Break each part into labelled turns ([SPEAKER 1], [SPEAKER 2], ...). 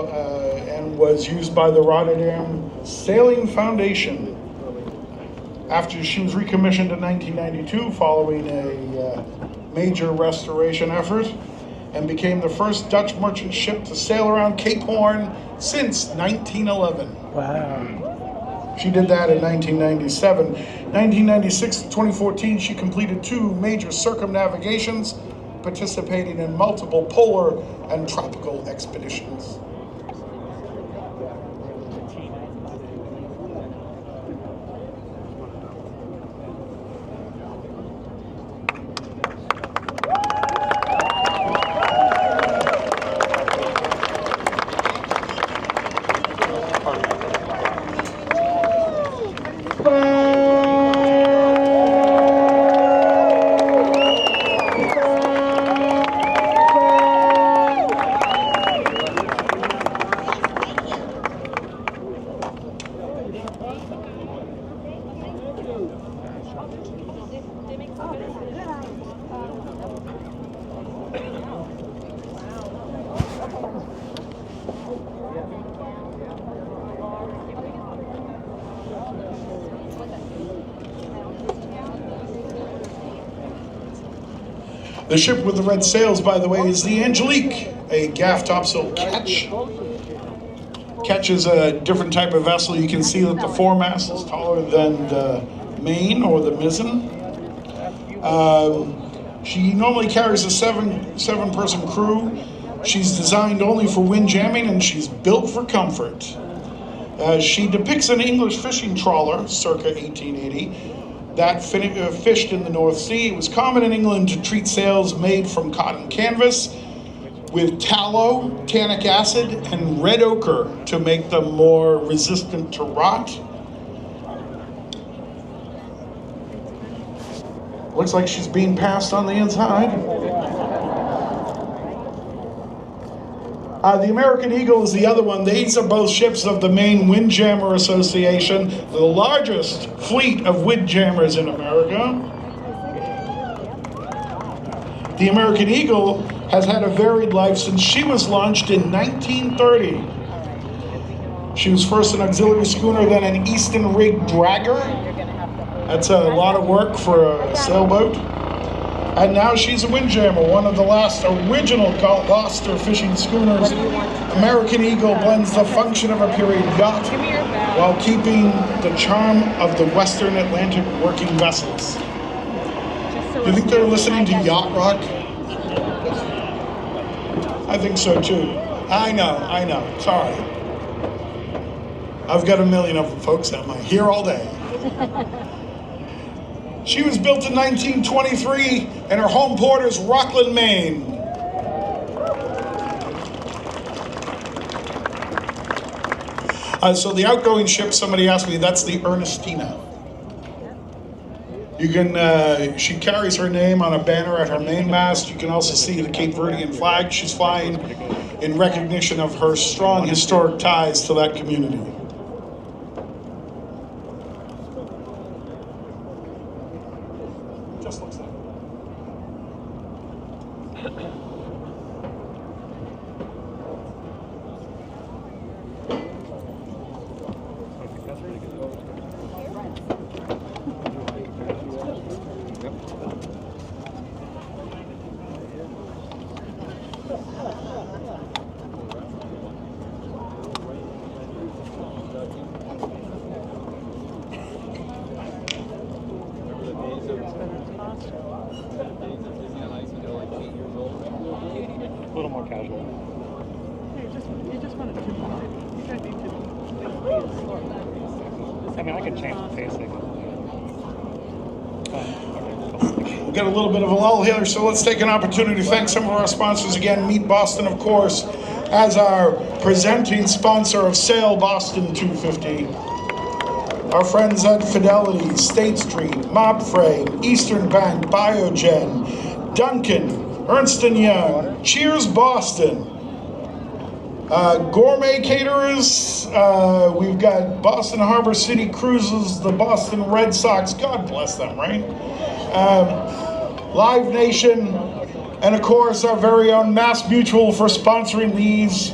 [SPEAKER 1] and was used by the Rotterdam Sailing Foundation. After she was recommissioned in 1992 following a major restoration effort, and became the first Dutch merchant ship to sail around Cape Horn since 1911.
[SPEAKER 2] Wow.
[SPEAKER 1] She did that in 1997. 1996 to 2014, she completed 2 major circumnavigations, participating in multiple polar and tropical expeditions. The ship with the red sails, by the way, is the Angelique, a gaff topsail ketch. Ketch is a different type of vessel. You can see that the foremast is taller than the main or the mizzen. She normally carries a seven-person crew. She's designed only for wind jamming, and she's built for comfort. She depicts an English fishing trawler, circa 1880, that fished in the North Sea. It was common in England to treat sails made from cotton canvas with tallow, tannic acid, and red ochre to make them more resistant to rot. Looks like she's being passed on the inside. The American Eagle is the other one. These are both ships of the Maine Windjammer Association, the largest fleet of windjammers in America. The American Eagle has had a varied life since she was launched in 1930. She was first an auxiliary schooner, then an Easton rig dragger. That's a lot of work for a sailboat. And now she's a windjammer, one of the last original Gloucester fishing schooners. American Eagle blends the function of a period yacht while keeping the charm of the Western Atlantic working vessels. Do you think they're listening to yacht rock? I think so too. I know, sorry. I've got a million of them, folks. I'm here all day. She was built in 1923, and her home port is Rockland, Maine. So the outgoing ship, somebody asked me, that's the Ernestina. You can, she carries her name on a banner at her mainmast. You can also see the Cape Verdean flag. She's flying in recognition of her strong historic ties to that community. Just looks like it.
[SPEAKER 2] A little more casual.
[SPEAKER 3] You just want to do more. You don't need to.
[SPEAKER 2] I mean, I can change the pacing.
[SPEAKER 1] We'll get a little bit of a lull here, so let's take an opportunity to thank some of our sponsors again. Meet Boston, of course, as our presenting sponsor of Sail Boston 250. Our friends at Fidelity, State Street, Mobframe, Eastern Bank, Biogen, Duncan, Ernst & Young, Cheers Boston, Gourmet Caterers, we've got Boston Harbor City Cruises, the Boston Red Sox, God bless them, right? Live Nation, and of course our very own Mass Mutual for sponsoring these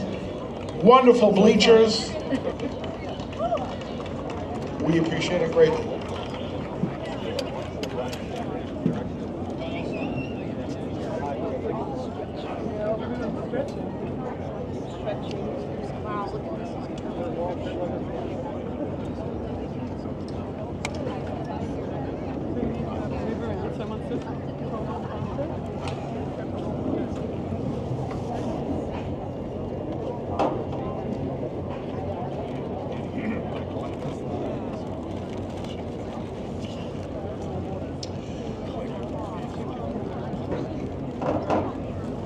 [SPEAKER 1] wonderful bleachers. We appreciate it greatly.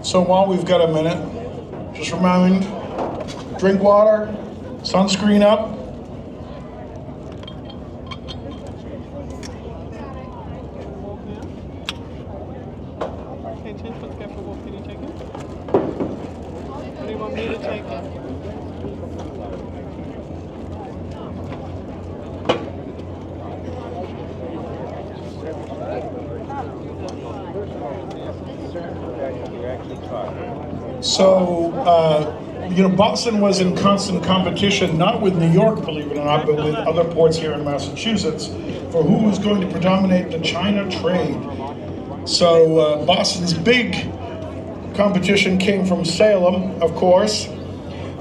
[SPEAKER 1] So while we've got a minute, just remind, drink water, sunscreen up.
[SPEAKER 3] Okay, 10 foot careful walk. Can you take it? Or do you want me to take it?
[SPEAKER 1] So, Boston was in constant competition, not with New York, believe it or not, but with other ports here in Massachusetts, for who was going to predominate the China trade. So, Boston's big competition came from Salem, of course.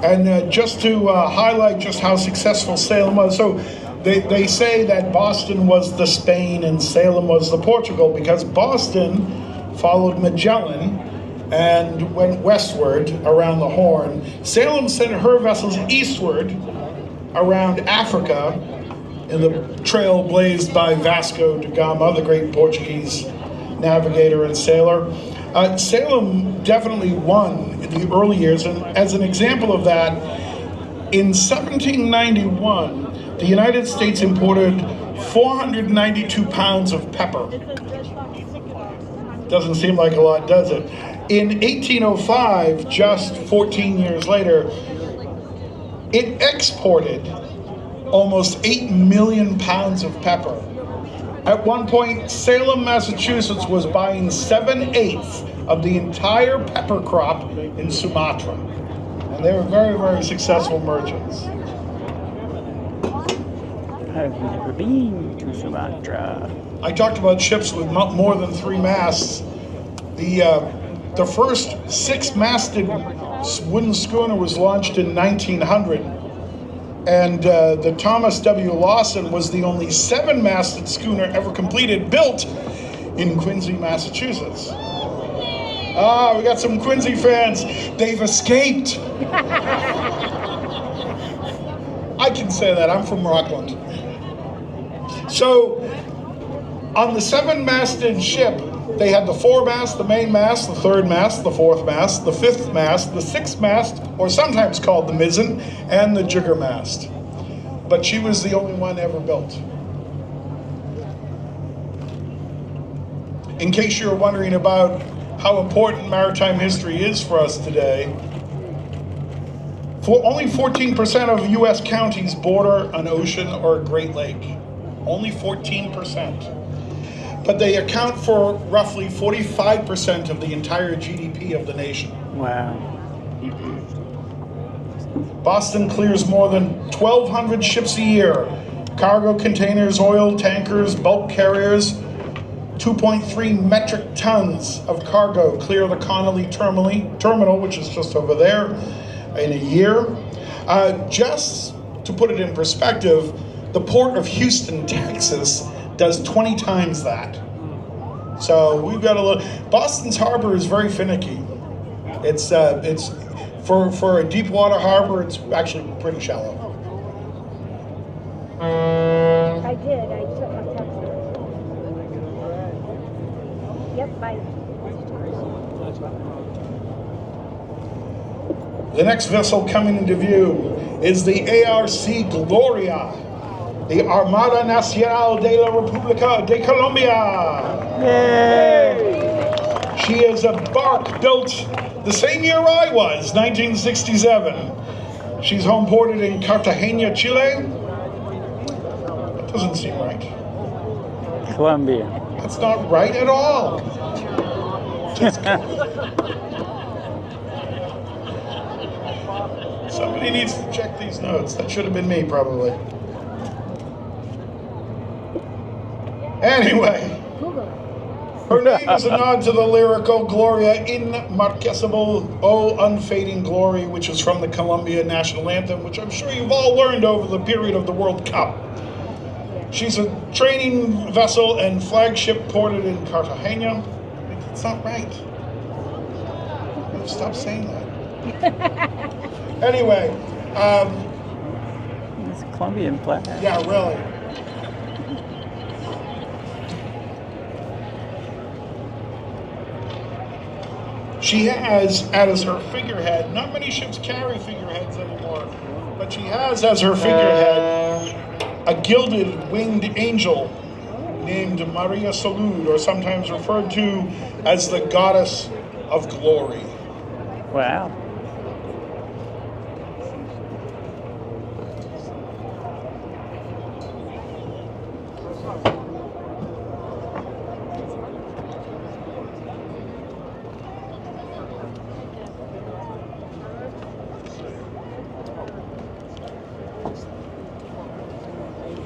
[SPEAKER 1] And just to highlight just how successful Salem was, so they say that Boston was the Spain and Salem was the Portugal, because Boston followed Magellan and went westward around the Horn. Salem sent her vessels eastward around Africa in the trail blazed by Vasco da Gama, the great Portuguese navigator and sailor. Salem definitely won in the early years, and as an example of that, in 1791, the United States imported 492 pounds of pepper. Doesn't seem like a lot, does it? In 1805, just 14 years later, it exported almost 8 million pounds of pepper. At one point, Salem, Massachusetts was buying 7/8 of the entire pepper crop in Sumatra. And they were very, very successful merchants.
[SPEAKER 4] I've never been to Sumatra.
[SPEAKER 1] I talked about ships with more than 3 masts. The first 6-masted wooden schooner was launched in 1900, and the Thomas W. Lawson was the only 7-masted schooner ever built in Quincy, Massachusetts. Ah, we got some Quincy fans. They've escaped. I can say that, I'm from Rockland. So, on the 7-masted ship, they had the 4-mast, the main mast, the 3rd mast, the 4th mast, the 5th mast, the 6th mast, or sometimes called the mizzen, and the jiggermast. But she was the only one ever built. In case you're wondering about how important maritime history is for us today, only 14% of U.S. counties border an ocean or a Great Lake. Only 14%. But they account for roughly 45% of the entire GDP of the nation.
[SPEAKER 4] Wow.
[SPEAKER 1] Boston clears more than 1,200 ships a year. Cargo containers, oil tankers, bulk carriers. 2.3 metric tons of cargo clear the Connolly terminal, which is just over there, in a year. Just to put it in perspective, the port of Houston, Texas, does 20 times that. So we've got a little. Boston's harbor is very finicky. It's for a deep water harbor, it's actually pretty shallow.
[SPEAKER 5] I did. I took my text. Yep, bye.
[SPEAKER 1] The next vessel coming into view is the ARC Gloria, the Armada Nacional de la República de Colombia.
[SPEAKER 4] Yay!
[SPEAKER 1] She is a bark built the same year I was, 1967. She's home ported in Cartagena, Chile. That doesn't seem right.
[SPEAKER 4] Colombia.
[SPEAKER 1] That's not right at all. Somebody needs to check these notes. That should have been me, probably. Anyway, her name is a nod to the lyrical Gloria Inmarketable, Oh Unfading Glory, which is from the Colombia national anthem, which I'm sure you've all learned over the period of the World Cup. She's a training vessel and flagship ported in Cartagena. It's not right. Stop saying that. Anyway,
[SPEAKER 4] It's a Colombian flag.
[SPEAKER 1] yeah, really. She has as her figurehead, not many ships carry figureheads anymore, but she has as her figurehead a gilded winged angel named Maria Salud, or sometimes referred to as the goddess of glory.
[SPEAKER 4] Wow.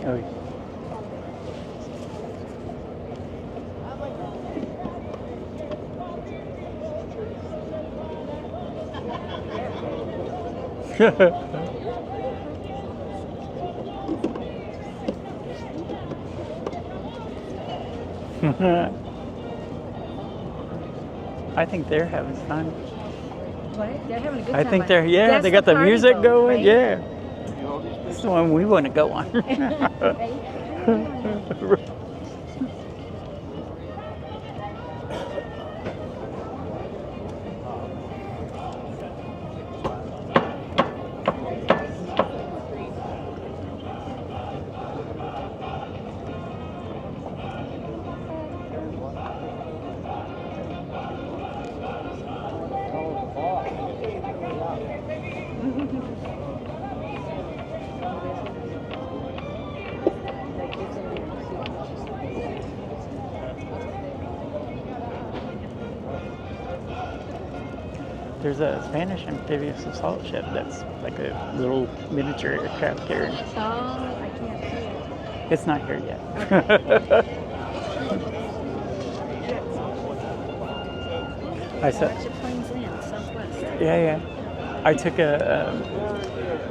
[SPEAKER 4] Oh, I think they're having fun.
[SPEAKER 5] What? They're having a good
[SPEAKER 4] I
[SPEAKER 5] time.
[SPEAKER 4] think they're, yeah,
[SPEAKER 5] That's
[SPEAKER 4] they got the
[SPEAKER 5] party
[SPEAKER 4] music
[SPEAKER 5] boat,
[SPEAKER 4] going,
[SPEAKER 5] right?
[SPEAKER 4] yeah. That's the one we want to go on.
[SPEAKER 5] Right?
[SPEAKER 4] There's a Spanish amphibious assault ship that's like a little miniature aircraft carrier.
[SPEAKER 5] Oh, I can't see it.
[SPEAKER 4] It's not here yet. I said,
[SPEAKER 5] Watch your planes land, southwest.
[SPEAKER 4] yeah. I took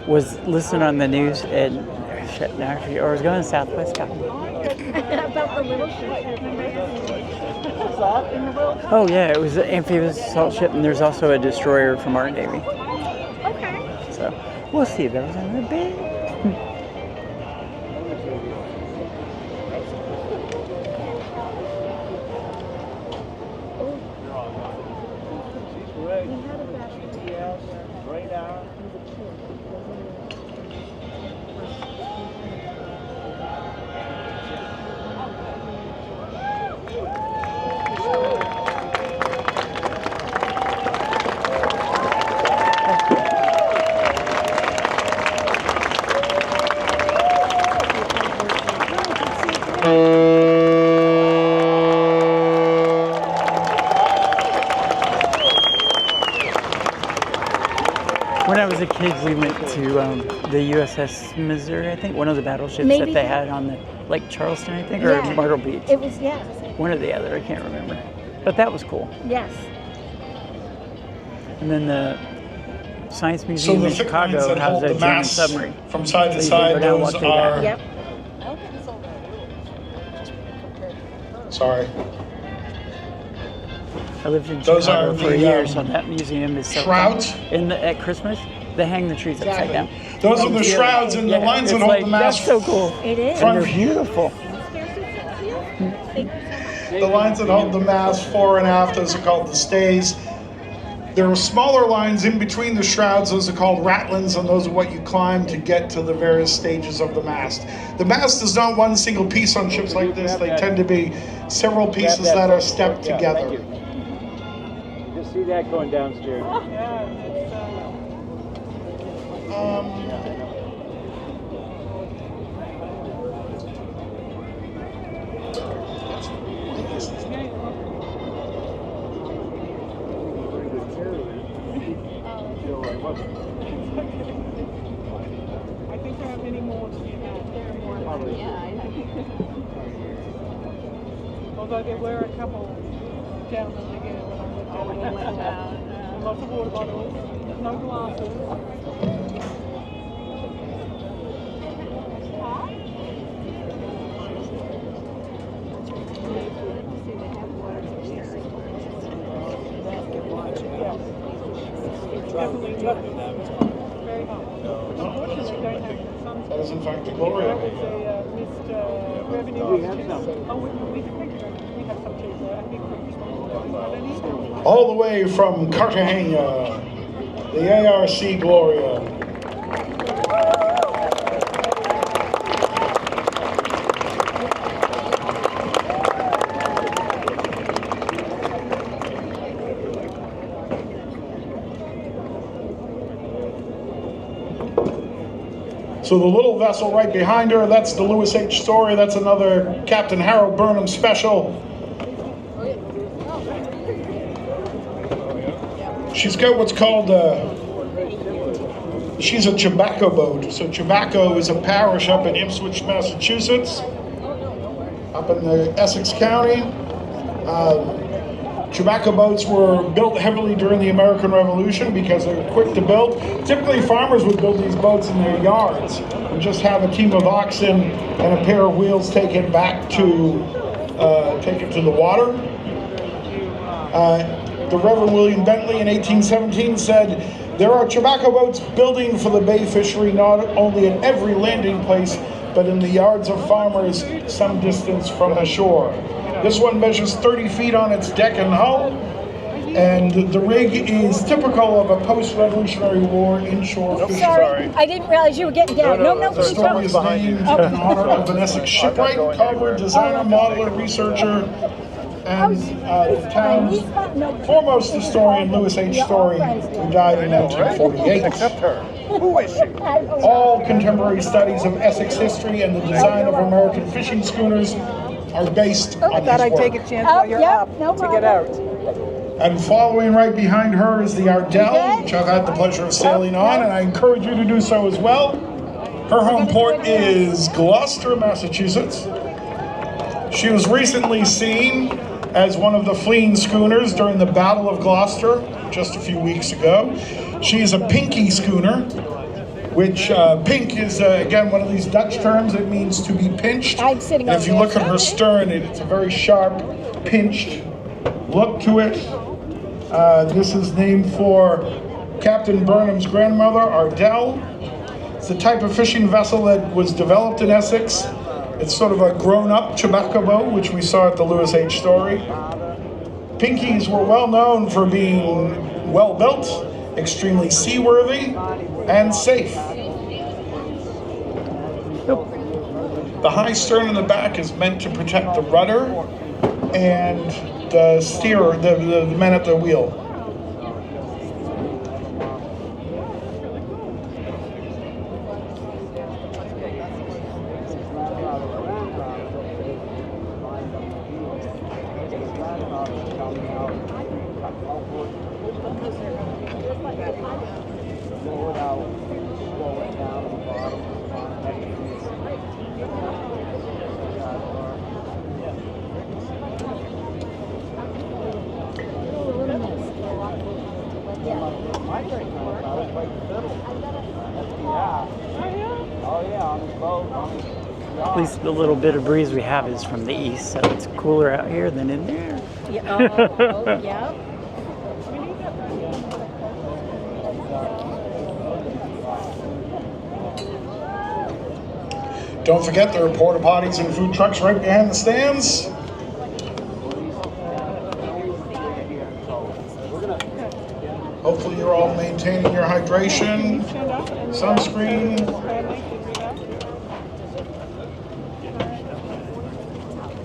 [SPEAKER 4] was listening on the news and shit, now I forget, or I was going to Southwest.
[SPEAKER 5] About the little ship, remember?
[SPEAKER 4] Oh yeah, it was an amphibious assault ship, and there's also a destroyer from our Navy.
[SPEAKER 5] Okay.
[SPEAKER 4] So we'll see those in a bit. When I was a kid, we went to the USS Missouri, I think, one of the battleships
[SPEAKER 5] Maybe,
[SPEAKER 4] that they
[SPEAKER 5] yeah.
[SPEAKER 4] had on the Lake Charleston, I think, or
[SPEAKER 5] Yeah.
[SPEAKER 4] Myrtle Beach.
[SPEAKER 5] It was, yes.
[SPEAKER 4] One or the other, I can't remember. But that was cool.
[SPEAKER 5] Yes.
[SPEAKER 4] And then the Science
[SPEAKER 1] So
[SPEAKER 4] Museum
[SPEAKER 1] the
[SPEAKER 4] in
[SPEAKER 1] thick lines
[SPEAKER 4] Chicago
[SPEAKER 1] that
[SPEAKER 4] has
[SPEAKER 1] hold
[SPEAKER 4] a
[SPEAKER 1] the
[SPEAKER 4] German
[SPEAKER 1] masts
[SPEAKER 4] submarine.
[SPEAKER 1] from side to
[SPEAKER 4] So you can go
[SPEAKER 1] side,
[SPEAKER 4] down and
[SPEAKER 1] those
[SPEAKER 4] walk through that.
[SPEAKER 1] are...
[SPEAKER 5] Yep.
[SPEAKER 1] Sorry.
[SPEAKER 4] I lived in
[SPEAKER 1] Those
[SPEAKER 4] Chicago
[SPEAKER 1] are
[SPEAKER 4] for a
[SPEAKER 1] the,
[SPEAKER 4] year, so that museum is so
[SPEAKER 1] shrouds?
[SPEAKER 4] fun. At Christmas, they hang the trees upside down.
[SPEAKER 1] Those are the shrouds and the lines that
[SPEAKER 4] it's
[SPEAKER 1] hold
[SPEAKER 4] like,
[SPEAKER 1] the mast.
[SPEAKER 4] That's so cool.
[SPEAKER 5] It is.
[SPEAKER 4] And they're beautiful.
[SPEAKER 1] The lines that hold the mast fore and aft, those are called the stays. There are smaller lines in between the shrouds, those are called ratlins, and those are what you climb to get to the various stages of the mast. The mast is not one single piece on ships like this, they tend to be several pieces that are stepped together.
[SPEAKER 6] Just see that going downstairs.
[SPEAKER 3] Although there were a couple down in the beginning when I lived down. Lots of water bottles, no glasses. Definitely very hot. Unfortunately, we don't have sunscreen.
[SPEAKER 1] That is in fact the Gloria.
[SPEAKER 3] That was a missed revenue.
[SPEAKER 6] We have some.
[SPEAKER 3] Oh, we have some too. I think we're
[SPEAKER 1] All the way from Cartagena, the ARC Gloria. So the little vessel right behind her, that's the Lewis H. Story. That's another Captain Harold Burnham special. She's got what's called, she's a tobacco boat. So tobacco is a parish up in Ipswich, Massachusetts, up in the Essex County. Tobacco boats were built heavily during the American Revolution because they were quick to build. Typically farmers would build these boats in their yards and just have a team of oxen and a pair of wheels take it back to, the water. The Reverend William Bentley in 1817 said, "There are tobacco boats building for the bay fishery not only at every landing place, but in the yards of farmers some distance from the shore." This one measures 30 feet on its deck and hull, and the rig is typical of a post-Revolutionary War inshore fishing.
[SPEAKER 5] Sorry, I didn't realize you were getting down. No,
[SPEAKER 1] The story is named in honor of an Essex shipwright, carver, designer, modeler, researcher, and the town's foremost historian, Lewis H. Story, who died in 1948.
[SPEAKER 2] Who is she?
[SPEAKER 1] All contemporary studies of Essex history and the design of American fishing schooners are based on his
[SPEAKER 3] I'd take a
[SPEAKER 1] work.
[SPEAKER 3] chance while you're up
[SPEAKER 5] no
[SPEAKER 3] to get out.
[SPEAKER 1] And following right behind her is the Ardell, which I've had the pleasure of sailing on, and I encourage you to do so as well. Her home port is Gloucester, Massachusetts. She was recently seen as one of the fleeing schooners during the Battle of Gloucester just a few weeks ago. She is a pinky schooner, which pink is, again, one of these Dutch terms. It means to be pinched.
[SPEAKER 5] I'm sitting
[SPEAKER 1] And
[SPEAKER 5] on
[SPEAKER 1] if you
[SPEAKER 5] this.
[SPEAKER 1] look at her stern, it's a very sharp, pinched look to it. This is named for Captain Burnham's grandmother, Ardell. It's the type of fishing vessel that was developed in Essex. It's sort of a grown-up tobacco boat, which we saw at the Lewis H. Story. Pinkies were well known for being well-built, extremely seaworthy, and safe. The high stern in the back is meant to protect the rudder and the steerer, the men at the wheel.
[SPEAKER 4] At least the little bit of breeze we have is from the east, so it's cooler out here than in there.
[SPEAKER 5] Yeah, yeah.
[SPEAKER 1] Don't forget there are porta potties and food trucks right behind the stands. Hopefully you're all maintaining your hydration, sunscreen.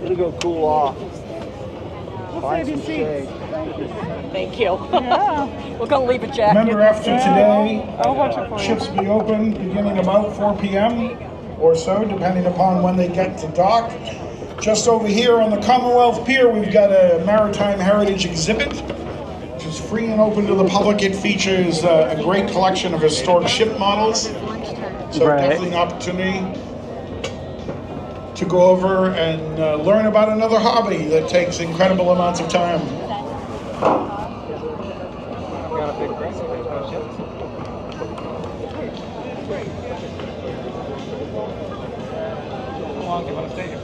[SPEAKER 6] It'll go cool off.
[SPEAKER 3] Save your seats.
[SPEAKER 7] Thank you.
[SPEAKER 3] Yeah.
[SPEAKER 7] We're gonna leave a jacket.
[SPEAKER 1] Remember, after today,
[SPEAKER 3] I'll watch it for you.
[SPEAKER 1] ships will be open beginning about 4 p.m. or so, depending upon when they get to dock. Just over here on the Commonwealth Pier, we've got a Maritime Heritage exhibit, which is free and open to the public. It features a great collection of historic ship models, so
[SPEAKER 4] Right.
[SPEAKER 1] definitely an opportunity. to go over and learn about another hobby that takes incredible amounts of time.
[SPEAKER 2] Got a big breast, don't you? How long do you want to stay here?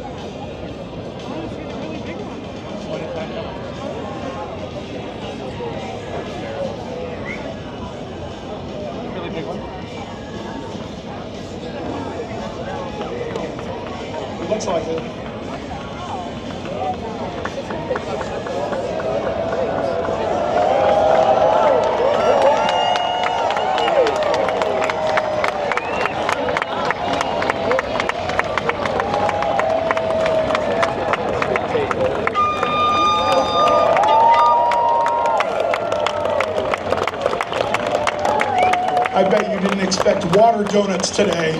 [SPEAKER 2] When is that coming? Really big one?
[SPEAKER 1] Looks like it. I bet you didn't expect water donuts today.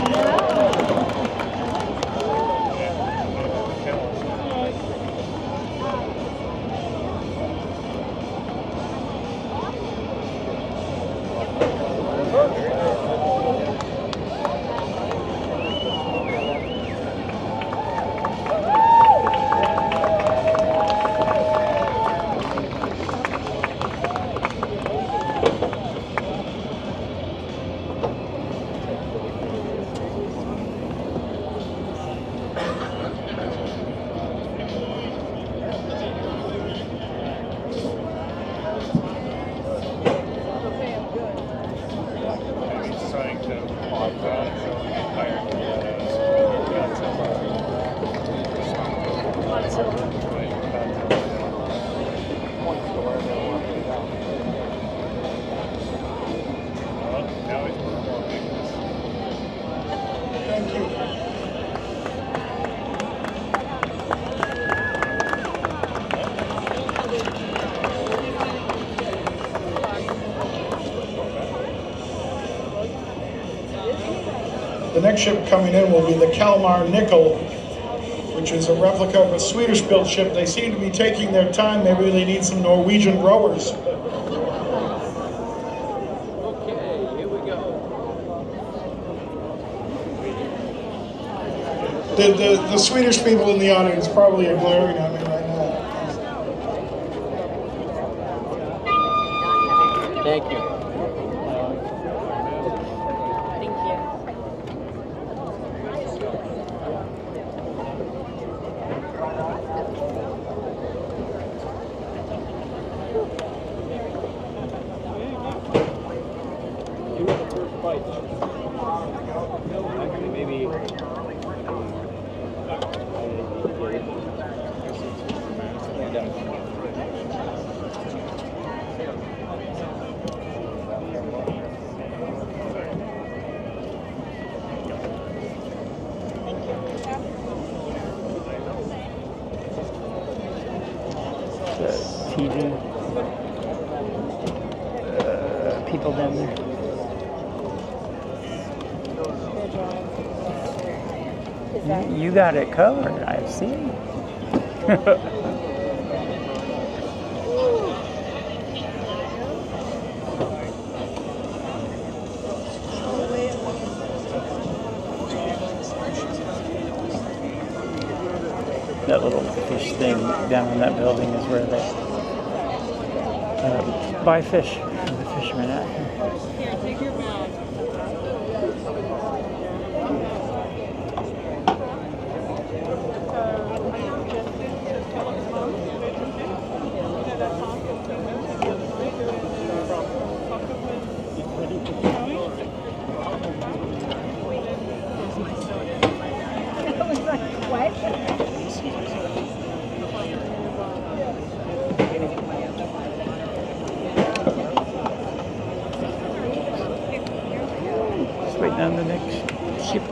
[SPEAKER 1] The next ship coming in will be the Kalmar Nickel, which is a replica of a Swedish-built ship. They seem to be taking their time. They really need some Norwegian rowers.
[SPEAKER 2] Okay, here we go.
[SPEAKER 1] The Swedish people in the audience probably are glaring at me right now.
[SPEAKER 2] Thank you.
[SPEAKER 4] TV. People down there. You got it covered, I see. That little fish thing down in that building is where they buy fish from the fishermen out here.
[SPEAKER 7] Here, take your bag.
[SPEAKER 4] Just waiting on the next ship.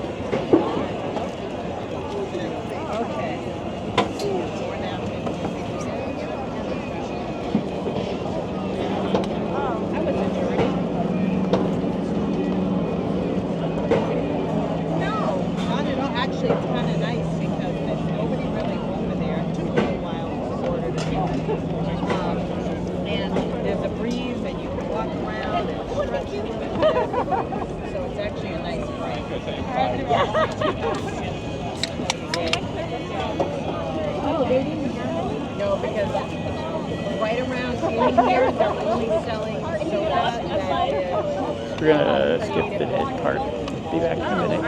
[SPEAKER 7] So it's actually a nice break.
[SPEAKER 8] No, because right around here, they're only selling soda that is.
[SPEAKER 4] We're gonna skip the dead part. Be back in a minute.